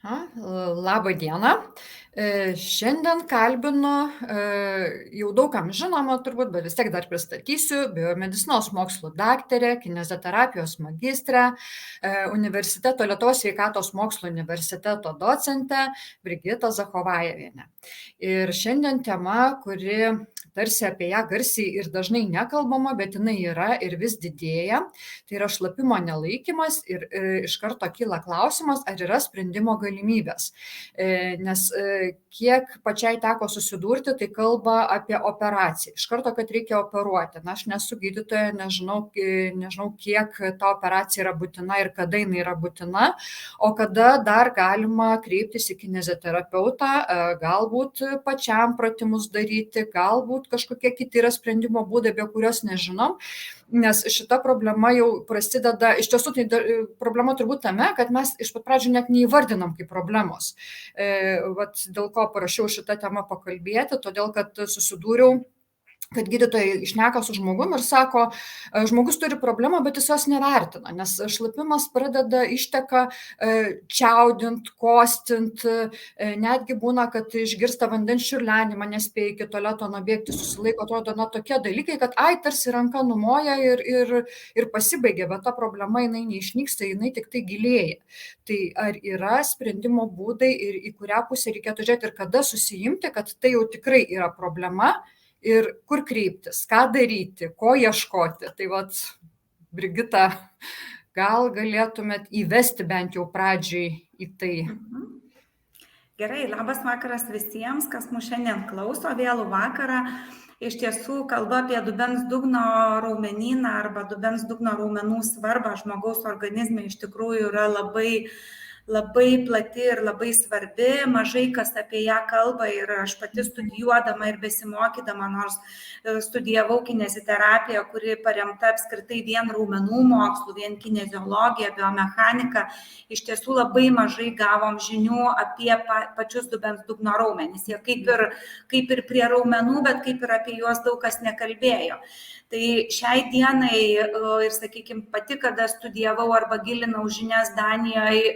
Labą dieną. Šiandien kalbinu jau daugam žinoma turbūt, bet vis tiek dar pristatysiu biomedicinos mokslų daktarę, kineziterapijos magistrę, Lietuvos sveikatos mokslų universiteto docentę Brigitą Zachovajevienę. Ir šiandien tema, kuri tarsi apie ją garsiai ir dažnai nekalbama, bet jinai yra ir vis didėja, tai yra šlapimo nelaikymas ir iš karto kyla klausimas, ar yra sprendimo galimybės. Nes kiek pačiai teko susidurti, tai kalba apie operaciją. Iš karto, kad reikia operuoti. Na, aš nesu gydytoja, nežinau, kiek ta operacija yra būtina ir kada jinai yra būtina, o kada dar galima kreiptis į kineziterapeutą, galbūt pačiam pratimus daryti, galbūt kažkokie kiti yra sprendimo būdai, apie kuriuos nežinom. Nes šita problema jau prasideda, iš tiesų tai problema turbūt tame, kad mes iš pat pradžių net neįvardinam kaip problemos. Vat dėl ko parašiau šitą temą pakalbėti, todėl kad susidūriau, kad gydytojai šneka su žmogum ir sako, žmogus turi problemą, bet jis jos nevertina, nes šlapimas pradeda išteka čiaudint, kostint, netgi būna, kad išgirsta vandens čiurlenimą, nespėja iki tualeto nubėgti, susilaiko, atrodo, tokie dalykai, kad tarsi ranka numoja ir pasibaigia, bet ta problema jinai neišnyksta, jinai tik tai gilėja. Tai ar yra sprendimo būdai ir į kurią pusę reikėtų žiūrėti ir kada susijimti, kad tai jau tikrai yra problema, ir kur kreiptis, ką daryti, ko ieškoti. Tai vat, Brigita, gal galėtumėt įvesti bent jau pradžiai į tai. Gerai, labas vakaras visiems, kas mus šiandien klauso, vėlų vakarą. Iš tiesų, kalba apie dubens dugno raumenyną arba dubens dugno raumenų svarbą žmogaus organizme iš tikrųjų yra labai plati ir labai svarbi, mažai kas apie ją kalba ir aš pati studijuodama ir besimokydama, nors studijavau kineziterapiją, kuri paremta apskritai vien raumenų mokslu, vien kineziologija, biomechanika, iš tiesų labai mažai gavom žinių apie pačius dubens dugno raumenis. Jie kaip ir prie raumenų, bet kaip ir apie juos daug kas nekalbėjo. Tai šiai dienai ir, sakykime, pati, kada studijavau arba gilinau žinias Danijoje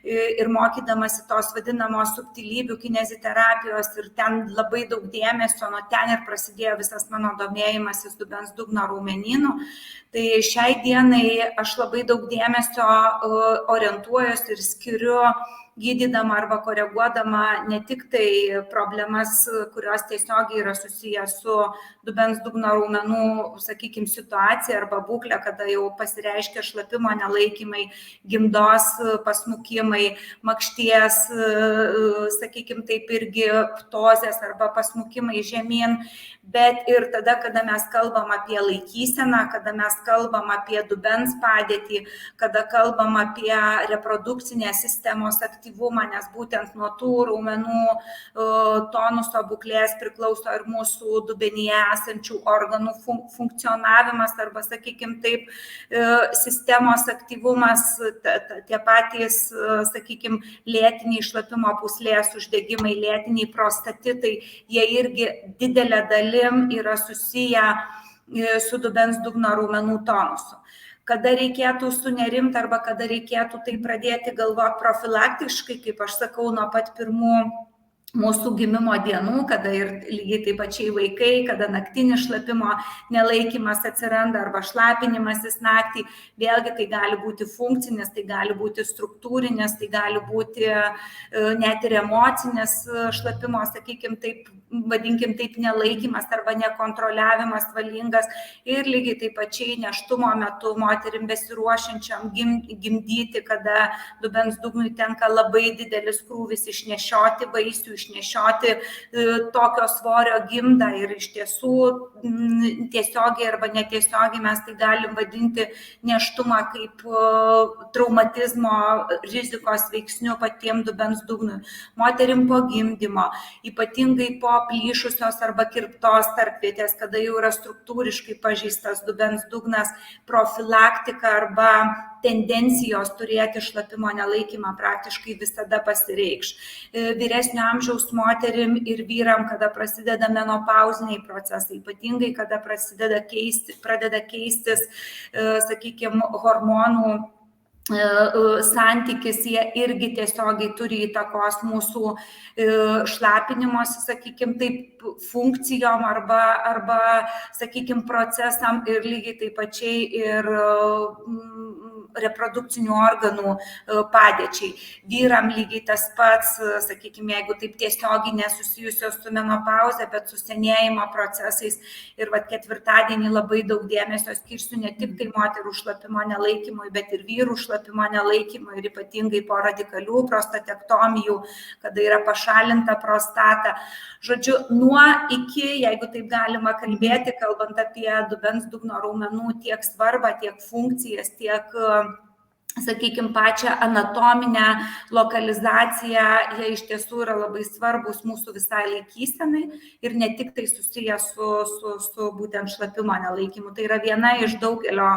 ir mokydamasi tos vadinamos subtilybių kineziterapijos ir ten labai daug dėmesio, nuo ten ir prasidėjo visas mano domėjimasis dubens dugno raumenynu. Tai šiai dienai aš labai daug dėmesio orientuojuosi ir skiriu gydydama arba koreguodama ne tik tai problemas, kurios tiesiogiai yra susijęs su dubens dugno raumenų, sakykime, situacija arba būklė, kada jau pasireiškia šlapimo nelaikymai, gimdos pasmukimai, makšties, sakykime, taip irgi ptozės arba pasmukimai žemyn, bet ir tada, kada mes kalbam apie laikyseną, kada mes kalbam apie dubens padėtį, kada kalbam apie reprodukcinės sistemos aktyvumą, nes būtent nuo tų raumenų tonuso būklės priklauso ir mūsų dubenyje esančių organų funkcionavimas arba, sakykime, taip, sistemos aktyvumas, tie patys, sakykime, lėtiniai šlapimo pūslės uždegimai, lėtiniai prostatitai, jie irgi didelė dalim yra susiję su dubens dugno raumenų tonusu. Kada reikėtų sunerimti arba kada reikėtų tai pradėti galvoti profilaktiškai, kaip aš sakau, nuo pat pirmų mūsų gimimo dienų, kada ir lygiai taip pačiai vaikai, kada naktinis šlapimo nelaikymas atsiranda arba šlapinimasis naktį, vėlgi tai gali būti funkcinis, tai gali būti struktūrinis, tai gali būti net ir emocinis šlapimo, sakykime, taip, vadinkim taip, nelaikymas arba nekontroliavimas valingas ir lygiai taip pačiai nėštumo metu moterim besiruošiančiam gimdyti, kada dubens dugnui tenka labai didelis krūvis išnešioti vaisių, išnešioti tokio svorio gimdą ir iš tiesų tiesiogiai arba netiesiogiai mes tai galim vadinti nėštumą kaip traumatizmo rizikos veiksniu patiem dubens dugnui. Moterim po gimdymo, ypatingai po plyšusios arba kirptos tarpvietės, kada jau yra struktūriškai pažeistas dubens dugnas, profilaktika arba tendencijos turėti šlapimo nelaikymą praktiškai visada pasireikš. Vyresnio amžiaus moterim ir vyram, kada prasideda menopauziniai procesai, ypatingai kada pradeda keistis, sakykime, hormonų santykis, jie irgi tiesiogiai turi įtakos mūsų šlapinimosi, sakykime, taip funkcijom arba sakykime, procesam ir lygiai taip pačiai ir reprodukcinių organų padėčiai. Vyram lygiai tas pats, sakykime, jeigu taip tiesiogiai nesusijusios su menopauze, bet su senėjimo procesais. Ir ketvirtadienį labai daug dėmesio skirsiu ne tik tai moterų šlapimo nelaikymui, bet ir vyrų šlapimo nelaikymui ir ypatingai po radikalių prostatektomijų, kada yra pašalinta prostata. Žodžiu, nuo iki, jeigu taip galima kalbėti, kalbant apie dubens dugno raumenų tiek svarbą, tiek funkcijas, tiek, sakykime, pačią anatominę lokalizaciją, jie iš tiesų yra labai svarbus mūsų visai laikysenai ir ne tik tai susiję su būtent šlapimo nelaikymu. Tai yra viena iš daugelio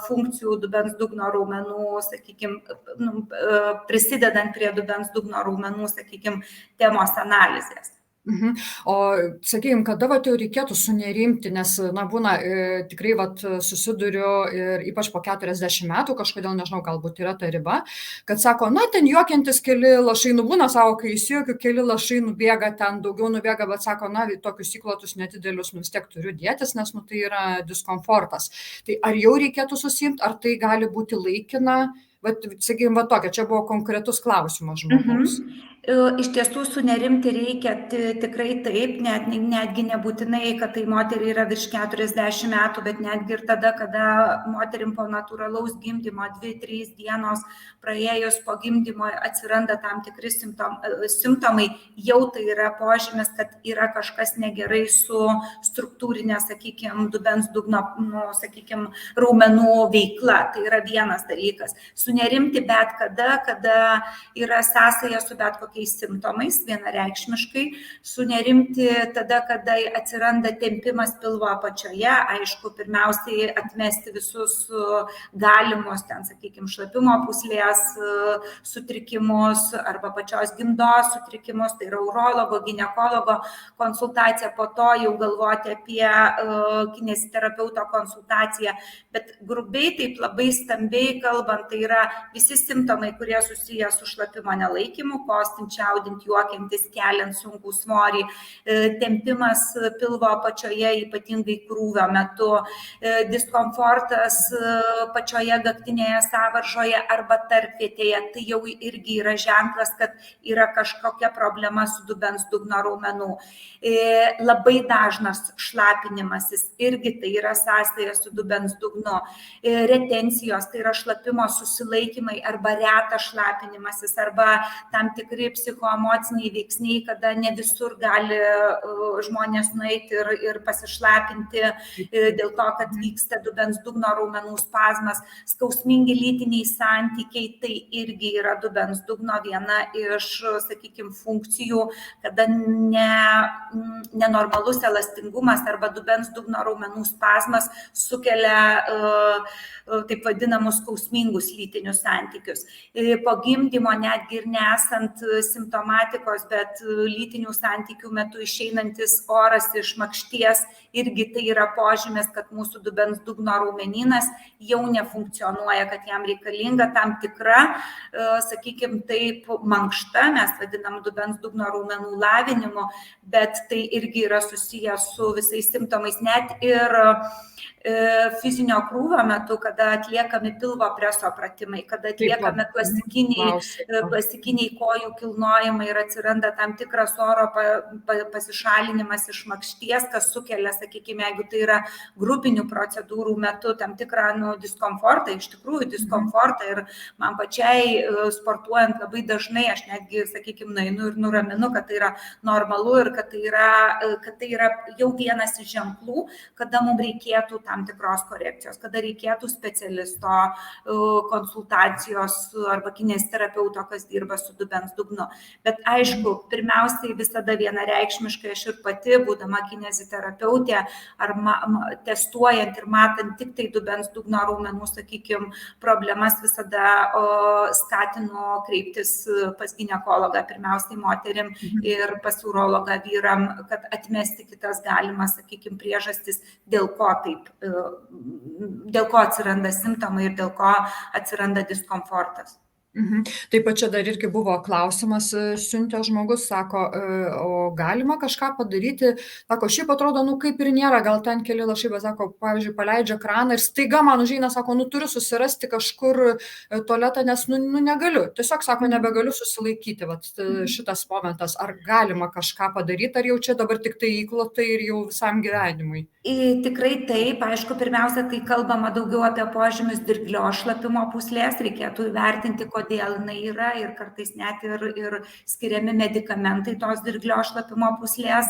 funkcijų dubens dugno raumenų, sakykime, prisidedant prie dubens dugno raumenų, sakykime, temos analizės. O sakykime, kada jau reikėtų sunerimti, nes būna tikrai susiduriu ir ypač po 40 metų, kažkodėl, nežinau, galbūt yra ta riba, kad sako, ten juokiantis keli lašai nubūna, savo, kai įsijuokiu, keli lašai nubėga, ten daugiau nubėga, bet sako, tokius įklotus nedidelius vis tiek turiu dėtis, nes tai yra diskomfortas. Tai ar jau reikėtų susiimti, ar tai gali būti laikina? Sakykime, tokia, čia buvo konkretus klausimas žmogaus. Iš tiesų sunerimti reikia tikrai taip, netgi nebūtinai, kad tai moteriai yra virš 40 metų, bet netgi ir tada, kada moterim po natūralaus gimdymo 2-3 dienos praėjus po gimdymo atsiranda tam tikri simptomai, jau tai yra požymis, kad yra kažkas negerai su struktūrinė, sakykime, dubens dugno, sakykime, raumenų veikla. Tai yra vienas dalykas. Sunerimti bet kada yra sąsaja su bet kokiais simptomais, vienareikšmiškai. Sunerimti tada, kada atsiranda tempimas pilvo apačioje, aišku, pirmiausiai atmesti visus galimus, ten, sakykime, šlapimo pūslės sutrikimus arba pačios gimdos sutrikimus, tai yra urologo, ginekologo konsultacija, po to jau galvoti apie kineziterapeuto konsultaciją, bet grubiai, taip labai stambiai kalbant, tai yra visi simptomai, kurie susiję su šlapimo nelaikymu, kostinti, čiaudint, juokiantis, keliant sunkų svorį, tempimas pilvo apačioje, ypatingai krūvio metu, diskomfortas pačioje gaktinėje sąvaržoje arba tarpvietėje, tai jau irgi yra ženklas, kad yra kažkokia problema su dubens dugno raumenų. Labai dažnas šlapinimasis, irgi tai yra sąsaja su dubens dugnu. Retencijos, tai yra šlapimo susilaikymai arba retas šlapinimasis, arba tam tikri psichoemociniai veiksniai, kada ne visur gali žmonės nueiti ir pasišlapinti dėl to, kad vyksta dubens dugno raumenų spazmas. Skausmingi lytiniai santykiai, tai irgi yra dubens dugno viena iš, sakykime, funkcijų, kada nenormalus elastingumas arba dubens dugno raumenų spazmas sukelia taip vadinamus skausmingus lytinius santykius. Po gimdymo, netgi ir nesant simptomatikos, bet lytinių santykių metu išeinantis oras iš makšties, irgi tai yra požymis, kad mūsų dubens dugno raumenynas jau nefunkcionuoja, kad jam reikalinga tam tikra, sakykime, taip mankšta, mes vadinam dubens dugno raumenų lavinimu, bet tai irgi yra susijęs su visais simptomais, net ir fizinio krūvio metu, kada atliekami pilvo preso pratimai, kada atliekami klasikiniai kojų kilnojimai ir atsiranda tam tikras oro pasišalinimas iš makšties, kas sukelia, sakykime, jeigu tai yra grupinių procedūrų metu, tam tikrą diskomfortą, iš tikrųjų diskomfortą, ir man pačiai sportuojant labai dažnai, aš netgi, sakykime, nueinu ir nuraminu, kad tai yra normalu ir kad tai yra jau vienas iš ženklų, kada mums reikėtų tam tikros korekcijos, kada reikėtų specialisto konsultacijos arba kineziterapeuto, kas dirba su dubens dugnu. Bet aišku, pirmiausiai visada vienareikšmiškai aš ir pati, būdama kineziterapeutė, ar testuojant ir matant tik tai dubens dugno raumenų, sakykime, problemas, visada skatinu kreiptis pas ginekologą, pirmiausiai moterim ir pas urologą vyram, kad atmesti kitas galimas, sakykime, priežastis, dėl ko taip dėl ko atsiranda simptomai ir dėl ko atsiranda diskomfortas. Taip pat čia dar irgi buvo klausimas, siuntė žmogus, sako, o galima kažką padaryti, sako, šiaip atrodo, kaip ir nėra, gal ten keli lašai, bet sako, pavyzdžiui, paleidžia kraną ir staiga man užeina, sako, turiu susirasti kažkur tualetą, nes, negaliu, tiesiog, sako, nebegaliu susilaikyti, vat šitas momentas, ar galima kažką padaryti, ar jau čia dabar tik tai įklotai ir jau visam gyvenimui? Tikrai taip, aišku, pirmiausia, tai kalbama daugiau apie požymius dirglio šlapimo pūslės, reikėtų įvertinti, kodėl jinai yra ir kartais net ir skiriami medikamentai tos dirglio šlapimo pūslės,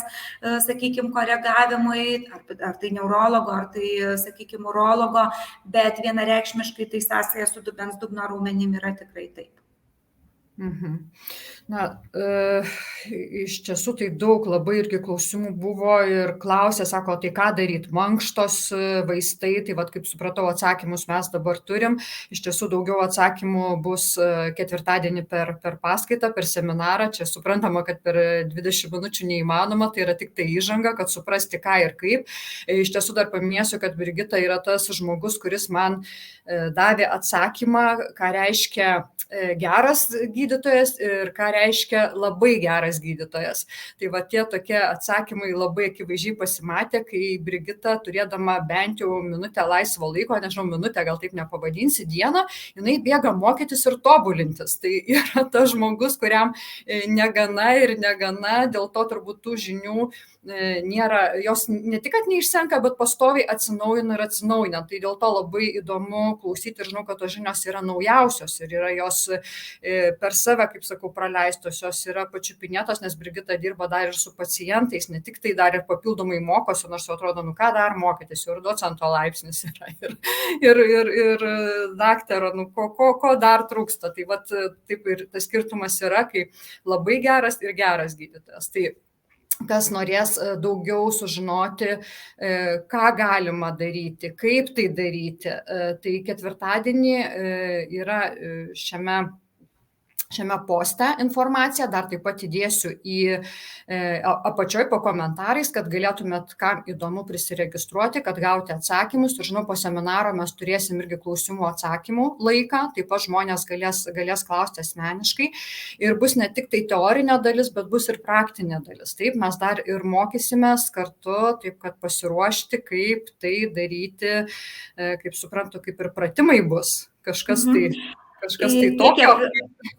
sakykime, koregavimui, ar tai neurologo, ar tai, sakykime, urologo, bet vienareikšmiškai tai sąsaja su dubens dugno raumenim yra tikrai taip. Iš tiesų tai daug labai irgi klausimų buvo ir klausė, sako, tai ką daryti, mankštos, vaistai, tai kaip supratau, atsakymus mes dabar turim, iš tiesų daugiau atsakymų bus ketvirtadienį per paskaitą, per seminarą, čia suprantama, kad per 20 minučių neįmanoma, tai yra tik tai įžanga, kad suprasti ką ir kaip. Iš tiesų dar paminėsiu, kad Brigita yra tas žmogus, kuris man davė atsakymą, ką reiškia geras gydytojas ir ką reiškia labai geras gydytojas. Tai tie tokie atsakymai labai akivaizdžiai pasimatė, kai Brigita, turėdama bent jau minutę laisvo laiko, nežinau, minutę gal taip nepavadinsi, dieną, jinai bėga mokytis ir tobulintis. Tai yra tas žmogus, kuriam negana ir negana, dėl to turbūt tų žinių nėra, jos ne tik, kad neišsenka, bet pastoviai atsinaujina ir atsinaujina. Tai dėl to labai įdomu klausyti ir žinau, kad tos žinios yra naujausios ir yra jos per save, kaip sakau, praleistos, jos yra pačiupinėtos, nes Brigita dirba dar ir su pacientais, ne tik tai dar ir papildomai mokosi, nors atrodo, ką dar mokytis, jau ir docento laipsnis yra, ir daktaro, ko dar trūksta. Tai taip ir tas skirtumas yra, kai labai geras ir geras gydytojas. Tai kas norės daugiau sužinoti, ką galima daryti, kaip tai daryti, tai ketvirtadienį yra šiame poste informacija, dar taip pat įdėsiu apačioj po komentarais, kad galėtumėt, kam įdomu, prisiregistruoti, kad gauti atsakymus. Ir žinau, po seminaro mes turėsim irgi klausimų atsakymų laiką, taip pat žmonės galės klausti asmeniškai. Ir bus ne tik tai teorinė dalis, bet bus ir praktinė dalis. Taip, mes dar ir mokysimės kartu, taip kad pasiruošti, kaip tai daryti, kaip suprantu, kaip ir pratimai bus. Kažkas tai tokio.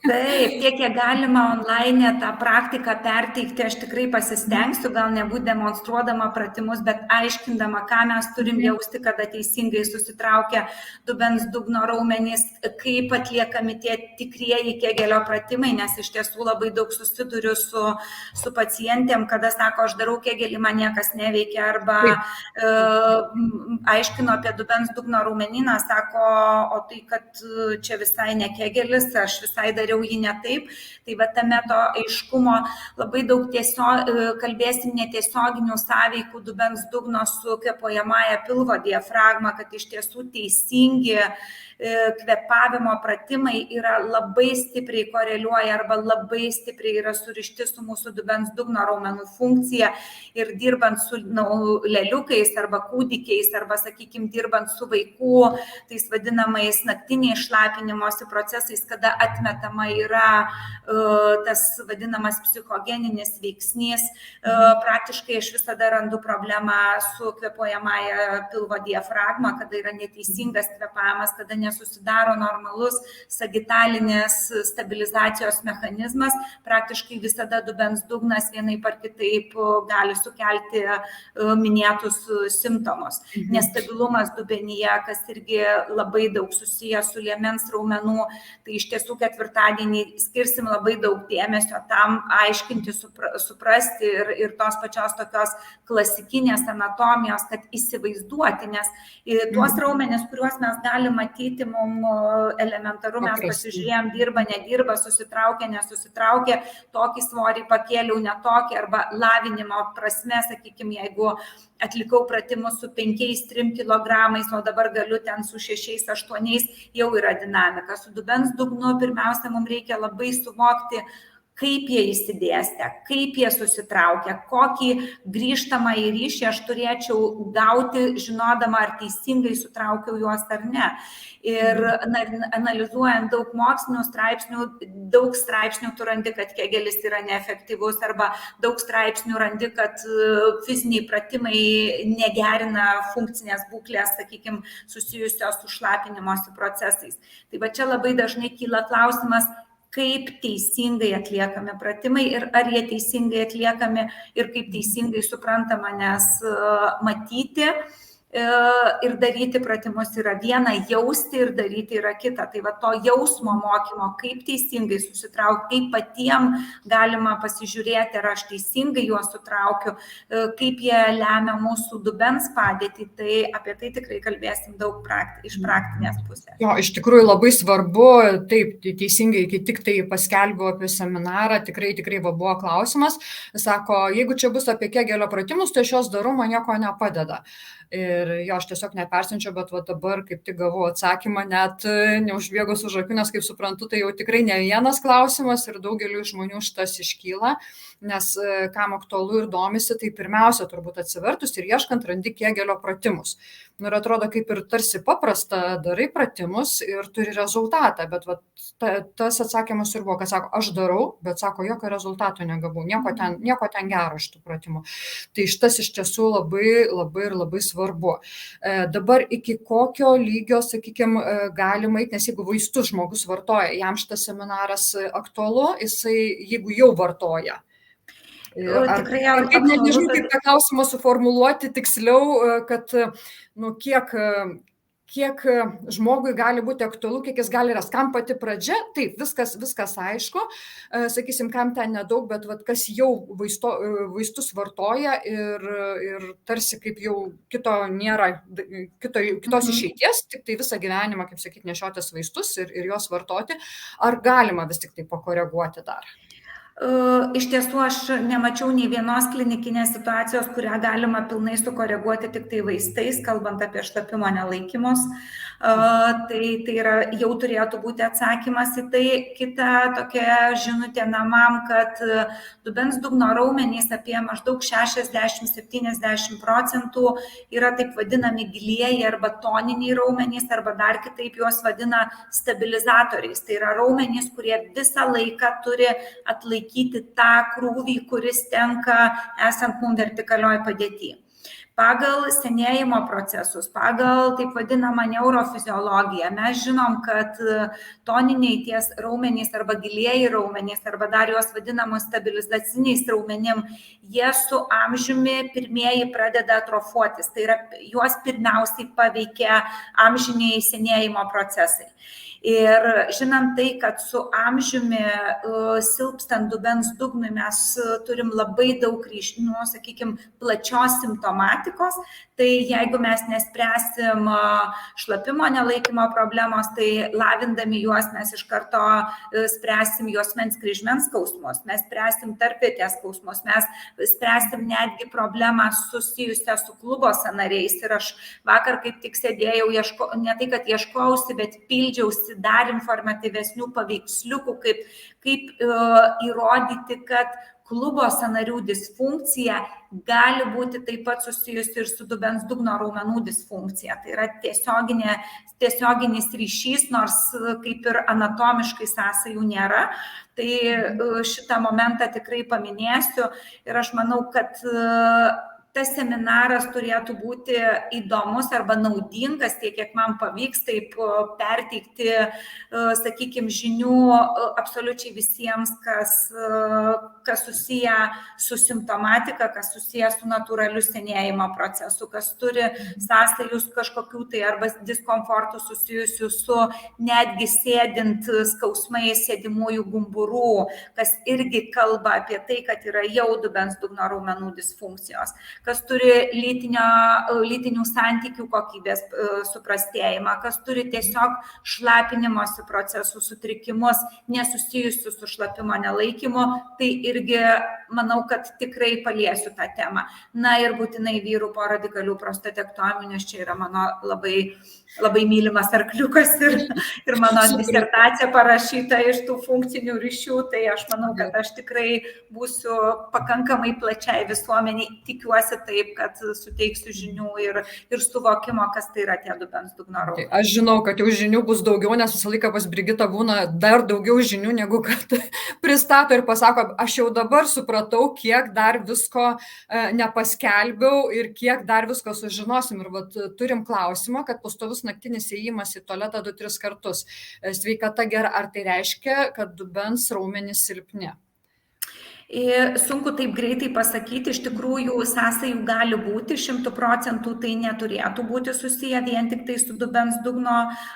Taip, kiek galima online tą praktiką perteikti, aš tikrai pasistengsiu, gal nebūt demonstruodama pratimus, bet aiškindama, ką mes turim jausti, kada teisingai susitraukia dubens dugno raumenys, kaip atliekami tie tikrieji Kegelio pratimai, nes iš tiesų labai daug susiduriu su pacientėm, kada sako, aš darau Kegelį, man niekas neveikia, arba aiškino apie dubens dugno raumenyną, sako, o tai, kad čia visai ne Kegelis, aš visai dariau jį ne taip. Tai tame to aiškumo labai daug kalbėsim netiesioginių sąveikų dubens dugno su kvėpuojamąja pilvo diafragma, kad iš tiesų teisingi kvėpavimo pratimai yra labai stipriai koreliuoja arba labai stipriai yra surišti su mūsų dubens dugno raumenų funkcija ir dirbant su leliukais arba kūdikiais arba, sakykime, dirbant su vaikų, tais vadinamais naktiniais šlapinimosi procesais, kada atmetama yra tas vadinamas psichogeninis veiksnys, praktiškai aš visada randu problemą su kvėpuojamąja pilvo diafragma, kada yra neteisingas kvėpavimas, kada nesusidaro normalus sagitalinės stabilizacijos mechanizmas, praktiškai visada dubens dugnas vienaip ar kitaip gali sukelti minėtus simptomus. Nestabilumas dubenyje, kas irgi labai daug susijęs su liemens raumenų, tai iš tiesų ketvirtadienį skirsim labai daug dėmesio tam aiškinti, suprasti ir tos pačios tokios klasikinės anatomijos, kad įsivaizduoti, nes tuos raumenis, kuriuos mes galime matyti, mums elementaru, mes pasižiūrėjom, dirba, nedirba, susitraukia, nesusitraukia, tokį svorį pakėliau, netokį, arba lavinimo prasme, sakykime, jeigu atlikau pratimus su 5-3 kilogramais, o dabar galiu ten su 6-8, jau yra dinamika. Su dubens dugnu pirmiausia, mums reikia labai suvokti, kaip jie įsidėstę, kaip jie susitraukia, kokį grįžtamąjį ryšį aš turėčiau gauti, žinodama, ar teisingai sutraukiau juos ar ne. Ir analizuojant daug mokslinių straipsnių, daug straipsnių tu randi, kad kegelis yra neefektyvus, arba daug straipsnių randi, kad fiziniai pratimai negerina funkcinės būklės, sakykime, susijusios su šlapinimosi procesais. Tai va čia labai dažnai kyla klausimas, kaip teisingai atliekami pratimai ir ar jie teisingai atliekami ir kaip teisingai suprantama, nes matyti ir daryti pratimus yra viena, jausti ir daryti yra kita. Tai va to jausmo mokymo, kaip teisingai susitraukti, kaip patiems galima pasižiūrėti, ar aš teisingai juos sutraukiu, kaip jie lemia mūsų dubens padėtį, tai apie tai tikrai kalbėsim daug iš praktinės pusės. Jo, iš tikrųjų labai svarbu, taip, teisingai, kai tik tai paskelbiau apie seminarą, tikrai buvo klausimas, sako, jeigu čia bus apie kegelio pratimus, tai aš jos darau, man nieko nepadeda. Ir jo, aš tiesiog nepersiunčiau, bet va dabar kaip tik gavau atsakymą, net neužbėgus už akių, nes kaip suprantu, tai jau tikrai ne vienas klausimas ir daugeliu žmonių šitas iškyla, nes kam aktualu ir domisi, tai pirmiausia turbūt atsivertus ir ieškant randi kegelio pratimus. Ir atrodo, kaip ir tarsi paprasta, darai pratimus ir turi rezultatą, bet va, tas atsakymas ir buvo, kad sako, aš darau, bet sako, jokio rezultato negavau, nieko ten gero iš tų pratimų. Tai šitas iš tiesų labai svarbu. Dabar iki kokio lygio, sakykime, galima eiti, nes jeigu vaistus žmogus vartoja, jam šitas seminaras aktualu, jisai jeigu jau vartoja. Ar kaip, nežinau, kaip tą klausimą suformuluoti tiksliau, kad kiek žmogui gali būti aktualu, kiek jis gali rasti, kam pati pradžia, taip, viskas aišku, sakysim, kam ten nedaug, bet kas jau vaistus vartoja ir tarsi kaip jau kitos išeities, tik tai visą gyvenimą, kaip sakyti, nešiotis vaistus ir juos vartoti, ar galima vis tik tai pakoreguoti dar? Iš tiesų, aš nemačiau nei vienos klinikinės situacijos, kurią galima pilnai sukoreguoti tik tai vaistais, kalbant apie šlapimo nelaikymus. Tai yra, jau turėtų būti atsakymas į tai. Kita tokia žinutė namam, kad dubens dugno raumenys apie maždaug 60-70% yra taip vadinami gilieji arba toniniai raumenys, arba dar kitaip juos vadina stabilizatoriais. Tai yra raumenys, kurie visą laiką turi atlaikyti tą krūvį, kuris tenka esant mums vertikalioj padėtyje. Pagal senėjimo procesus, pagal taip vadinamą neurofiziologiją, mes žinom, kad toniniai ties raumenys arba gilieji raumenys, arba dar juos vadinamos stabilizaciniais raumenim, jie su amžiumi pirmieji pradeda atrofuotis. Tai yra, juos pirmiausiai paveikia amžiniai senėjimo procesai. Ir žinant tai, kad su amžiumi silpstant dubens dugnui mes turim labai daug sakykime, plačios simptomatikos, tai jeigu mes nespręsim šlapimo nelaikymo problemos, tai lavindami juos mes iš karto spręsim juosmens kryžmens skausmus, mes spręsim tarpvietės skausmus, mes spręsim netgi problemą susijusią su klubo sąnariais. Ir aš vakar kaip tik sėdėjau, ne tai, kad ieškojausi, bet pildžiausi dar informatyvesnių paveiksliukų, kaip įrodyti, kad klubo sąnarių disfunkcija gali būti taip pat susijusi ir su dubens dugno raumenų disfunkcija. Tai yra tiesioginis ryšys, nors kaip ir anatomiškai sąsajų nėra. Tai šitą momentą tikrai paminėsiu ir aš manau, kad tas seminaras turėtų būti įdomus arba naudingas, tiek kiek man pavyks taip perteikti, sakykime, žinių absoliučiai visiems, kas susiję su simptomatika, kas susiję su natūraliu senėjimo procesu, kas turi sąsajus kažkokių tai arba diskomfortų susijusių su netgi sėdint skausmais sėdimųjų gumburų, kas irgi kalba apie tai, kad yra jau dubens dugno raumenų disfunkcijos, kas turi lytinių santykių kokybės suprastėjimą, kas turi tiesiog šlapinimosi procesų sutrikimus nesusijusius su šlapimo nelaikymu, tai irgi manau, kad tikrai paliesiu tą temą. Na ir būtinai vyrų po radikalių prostatektomijų, nes čia yra mano labai mylimas arkliukas ir mano disertacija parašyta iš tų funkcinių ryšių, tai aš manau, kad aš tikrai būsiu pakankamai plačiai visuomeniai, tikiuosi taip, kad suteiksiu žinių ir suvokimo, kas tai yra tie dubens dugno raumenys. Aš žinau, kad jau žinių bus daugiau, nes visą laiką pas Brigitą būna dar daugiau žinių, negu kad pristato ir pasako, aš jau dabar supratau, kiek dar visko nepaskelbiau ir kiek dar visko sužinosim. Ir vat, turim klausimą, kad pastovus naktinis ėjimas į tualetą 2-3 kartus. Sveikata gera, ar tai reiškia, kad dubens raumenys silpni? Sunku taip greitai pasakyti, iš tikrųjų sąsajų gali būti, 100% tai neturėtų būti susiję vien tik tai su dubens dugno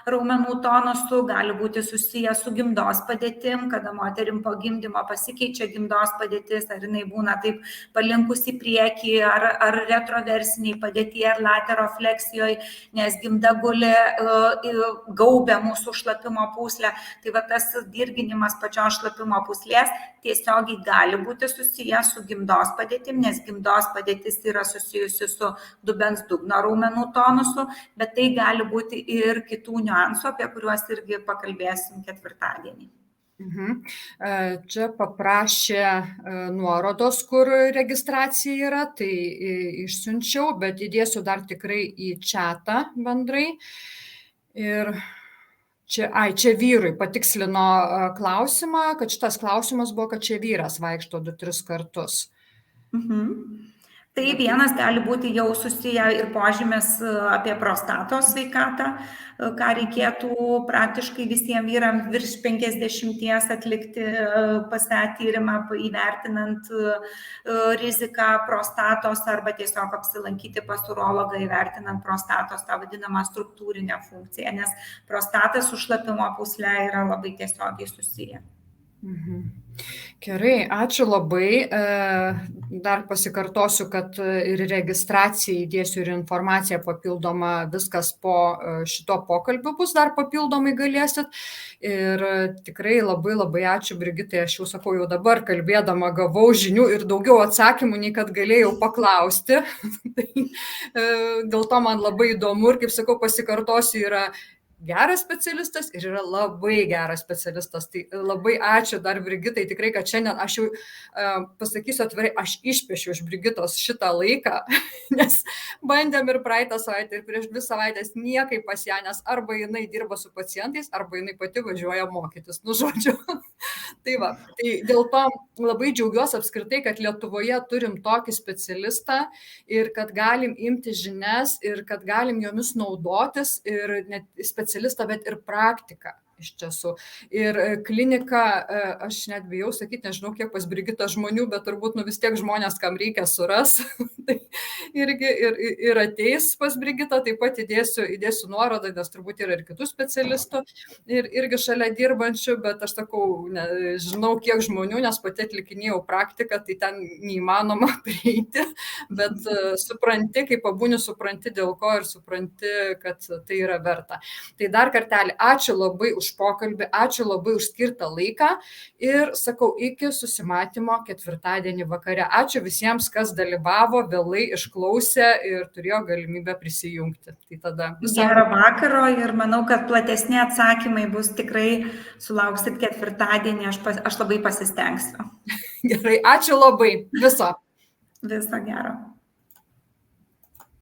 raumenų tonusu, gali būti susiję su gimdos padėtim, kada moterim po gimdymo pasikeičia gimdos padėtis, ar jinai būna taip palinkus į priekį, ar retroversiniai padėti, ar laterofleksijoje, nes gimda guli gaubia mūsų šlapimo pūslę, tai va tas dirginimas pačios šlapimo pūslės tiesiogiai gali būti susijęs su gimdos padėtim, nes gimdos padėtis yra susijusi su dubens dugno raumenų tonusu, bet tai gali būti ir kitų niuansų, apie kuriuos irgi pakalbėsim ketvirtadienį. Čia paprašė nuorodos, kur registracija yra, tai išsiunčiau, bet įdėsiu dar tikrai į čatą bendrai. Ir čia vyrui patikslino klausimą, kad šitas klausimas buvo, kad čia vyras vaikšto 2-3 kartus. Tai vienas gali būti jau susiję ir požymis apie prostatos sveikatą, ką reikėtų praktiškai visiems vyrams virš 50 atlikti PSA tyrimą, įvertinant riziką prostatos arba tiesiog apsilankyti pas urologą įvertinant prostatos tą vadinamą struktūrinę funkciją, nes prostata su šlapimo pūsle yra labai tiesiogiai susiję. Gerai, ačiū labai. Dar pasikartosiu, kad ir registraciją įdėsiu ir informaciją papildomą, viskas po šito pokalbio bus, dar papildomai galėsit. Ir tikrai labai ačiū, Brigitai, aš jau sakau, jau dabar kalbėdama gavau žinių ir daugiau atsakymų, nei kad galėjau paklausti. Dėl to man labai įdomu ir, kaip sakau, pasikartosiu, yra geras specialistas ir yra labai geras specialistas. Tai labai ačiū dar Brigitai, tikrai, kad šiandien aš jau pasakysiu atvirai, aš išpešiu iš Brigitos šitą laiką, nes bandėm ir praeitą savaitę ir prieš 2 savaitės niekaip pas ją, nes arba jinai dirba su pacientais, arba jinai pati važiuoja mokytis, žodžiu. Tai va, tai dėl to labai džiaugiuosi apskritai, kad Lietuvoje turim tokį specialistą ir kad galim imti žinias ir kad galim jomis naudotis ir net specialistą, bet ir praktiką iš tiesų. Ir klinika, aš net bijau sakyti, nežinau, kiek pas Brigitą žmonių, bet turbūt vis tiek žmonės, kam reikia, suras. Tai irgi ir ateis pas Brigitą, taip pat įdėsiu nuorodą, nes turbūt yra ir kitų specialistų ir irgi šalia dirbančių, bet aš sakau, žinau, kiek žmonių, nes pati atlikinėjau praktiką, tai ten neįmanoma prieiti, bet supranti, kai pabūni, supranti dėl ko ir supranti, kad tai yra verta. Tai dar kartelį ačiū labai už pokalbį, ačiū labai už skirtą laiką ir sakau, iki susimatymo ketvirtadienį vakare. Ačiū visiems, kas dalyvavo, vėlai išklausė ir turėjo galimybę prisijungti. Tai tada gero vakaro ir manau, kad platesni atsakymai bus tikrai, sulauksit ketvirtadienį, aš labai pasistengsiu. Gerai, ačiū labai. Viso gero.